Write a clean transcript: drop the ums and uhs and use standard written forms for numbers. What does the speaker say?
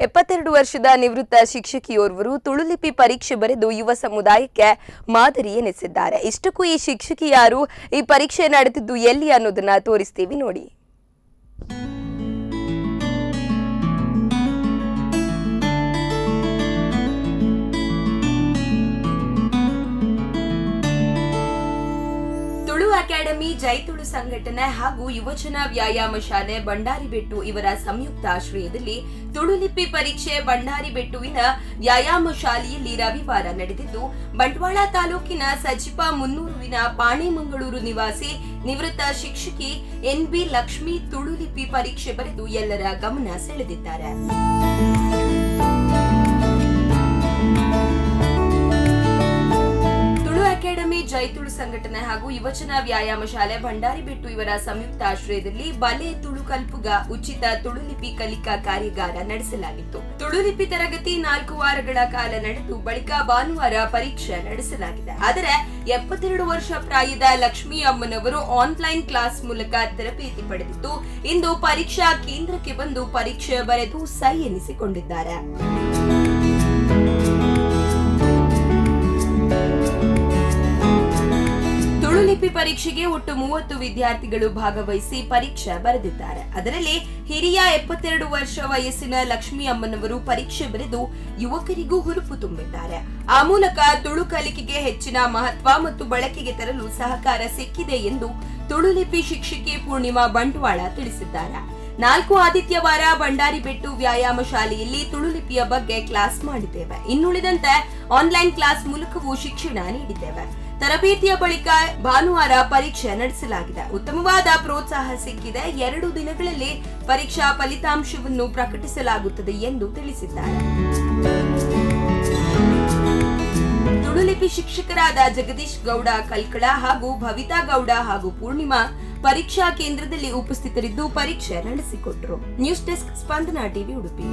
72 ವರ್ಷದ ನಿವೃತ್ತ ಶಿಕ್ಷಕಿಯೋರ್ವರು ತುಳುಲಿಪಿ ಪರೀಕ್ಷೆ ಬರೆದು ಯುವ ಸಮುದಾಯಕ್ಕೆ ಮಾದರಿ ಎನಿಸಿದ್ದಾರೆ. ಇಷ್ಟಕ್ಕೂ ಈ ಶಿಕ್ಷಕಿ ಯಾರು, ಈ ಪರೀಕ್ಷೆ ನಡೆದಿದ್ದು ಎಲ್ಲಿ ಅನ್ನೋದನ್ನ ತೋರಿಸ್ತೀವಿ ನೋಡಿ. ತುಳು ಅಕಾಡೆಮಿ, ಜೈತುಳು ಸಂಘಟನೆ ಹಾಗೂ ಯುವಜನ ವ್ಯಾಯಾಮ ಶಾಲೆ ಬಂಡಾರಿಬೆಟ್ಟು ಇವರ ಸಂಯುಕ್ತ ಆಶ್ರಯದಲ್ಲಿ ತುಳುಲಿಪಿ ಪರೀಕ್ಷೆ ಬಂಡಾರಿಬೆಟ್ಟುವಿನ ವ್ಯಾಯಾಮ ಶಾಲೆಯಲ್ಲಿ ರವಿವಾರ ನಡೆದಿದ್ದು, ಬಂಟ್ವಾಳ ತಾಲೂಕಿನ ಸಜಿಪ ಮುನ್ನೂರುವಿನ ಪಾಣೆಮಂಗಳೂರು ನಿವಾಸಿ ನಿವೃತ್ತ ಶಿಕ್ಷಕಿ ಎನ್.ಬಿ. ಲಕ್ಷ್ಮಿ ತುಳುಲಿಪಿ ಪರೀಕ್ಷೆ ಬರೆದು ಎಲ್ಲರ ಗಮನ ಸೆಳೆದಿದ್ದಾರೆ. ಅಕಾಡೆಮಿ, ಜೈತುಳು ಸಂಘಟನೆ ಹಾಗೂ ಯುವಜನ ವ್ಯಾಯಾಮ ಶಾಲೆ ಬಂಡಾರಿಬೆಟ್ಟು ಇವರ ಸಂಯುಕ್ತ ಆಶ್ರಯದಲ್ಲಿ ಬಲೆ ತುಳು ಕಲ್ಪುಗ ಉಚಿತ ತುಳುಲಿಪಿ ಕಲಿಕಾ ಕಾರ್ಯಾಗಾರ ನಡೆಸಲಾಗಿತ್ತು. ತುಳುಲಿಪಿ ತರಗತಿ 4 ವಾರಗಳ ಕಾಲ ನಡೆದು ಬಳಿಕ ಭಾನುವಾರ ಪರೀಕ್ಷೆ ನಡೆಸಲಾಗಿದೆ. ಆದರೆ 72 ವರ್ಷ ಪ್ರಾಯದ ಲಕ್ಷ್ಮೀ ಅಮ್ಮನವರು ಆನ್ಲೈನ್ ಕ್ಲಾಸ್ ಮೂಲಕ ತರಬೇತಿ ಪಡೆದಿದ್ದು, ಇಂದು ಪರೀಕ್ಷಾ ಕೇಂದ್ರಕ್ಕೆ ಬಂದು ಪರೀಕ್ಷೆ ಬರೆದು ಸೈ ಎನಿಸಿಕೊಂಡಿದ್ದಾರೆ. ತುಳುಲಿಪಿ ಪರೀಕ್ಷೆಗೆ ಒಟ್ಟು 30 ವಿದ್ಯಾರ್ಥಿಗಳು ಭಾಗವಹಿಸಿ ಪರೀಕ್ಷೆ ಬರೆದಿದ್ದಾರೆ. ಅದರಲ್ಲಿ ಹಿರಿಯ 72 ವರ್ಷ ವಯಸ್ಸಿನ ಲಕ್ಷ್ಮೀ ಅಮ್ಮನವರು ಪರೀಕ್ಷೆ ಬರೆದು ಯುವಕರಿಗೂ ಹುರುಪು ತುಂಬಿದ್ದಾರೆ. ಆ ಮೂಲಕ ತುಳು ಕಲಿಕೆಗೆ ಹೆಚ್ಚಿನ ಮಹತ್ವ ಮತ್ತು ಬಳಕೆಗೆ ತರಲು ಸಹಕಾರ ಸಿಕ್ಕಿದೆ ಎಂದು ತುಳುಲಿಪಿ ಶಿಕ್ಷಕಿ ಪೂರ್ಣಿಮಾ ಬಂಟ್ವಾಳ ತಿಳಿಸಿದ್ದಾರೆ. 4 ಆದಿತ್ಯವಾರ ಬಂಡಾರಿಬೆಟ್ಟು ವ್ಯಾಯಾಮ ಶಾಲೆಯಲ್ಲಿ ತುಳುಲಿಪಿಯ ಬಗ್ಗೆ ಕ್ಲಾಸ್ ಮಾಡಿದ್ದೇವೆ. ಇನ್ನುಳಿದಂತೆ ಆನ್ಲೈನ್ ಕ್ಲಾಸ್ ಮೂಲಕವೂ ಶಿಕ್ಷಣ ನೀಡಿದ್ದೇವೆ. ತರಬೇತಿಯ ಬಳಿಕ ಭಾನುವಾರ ಪರೀಕ್ಷೆ ನಡೆಸಲಾಗಿದೆ. ಉತ್ತಮವಾದ ಪ್ರೋತ್ಸಾಹ ಸಿಕ್ಕಿದೆ. 2 ದಿನಗಳಲ್ಲಿ ಪರೀಕ್ಷಾ ಫಲಿತಾಂಶವನ್ನು ಪ್ರಕಟಿಸಲಾಗುತ್ತದೆ ಎಂದು ತಿಳಿಸಿದ್ದಾರೆ. ತುಳುಲಿಪಿ ಶಿಕ್ಷಕರಾದ ಜಗದೀಶ್ ಗೌಡ ಕಲ್ಕಳ ಹಾಗೂ ಭವಿತಾ ಗೌಡ ಹಾಗೂ ಪೂರ್ಣಿಮಾ ಪರೀಕ್ಷಾ ಕೇಂದ್ರದಲ್ಲಿ ಉಪಸ್ಥಿತರಿದ್ದು ಪರೀಕ್ಷೆ ನಡೆಸಿಕೊಟ್ಟರು. ನ್ಯೂಸ್ ಡೆಸ್ಕ್, ಸ್ಪಂದನ ಟಿವಿ, ಉಡುಪಿ.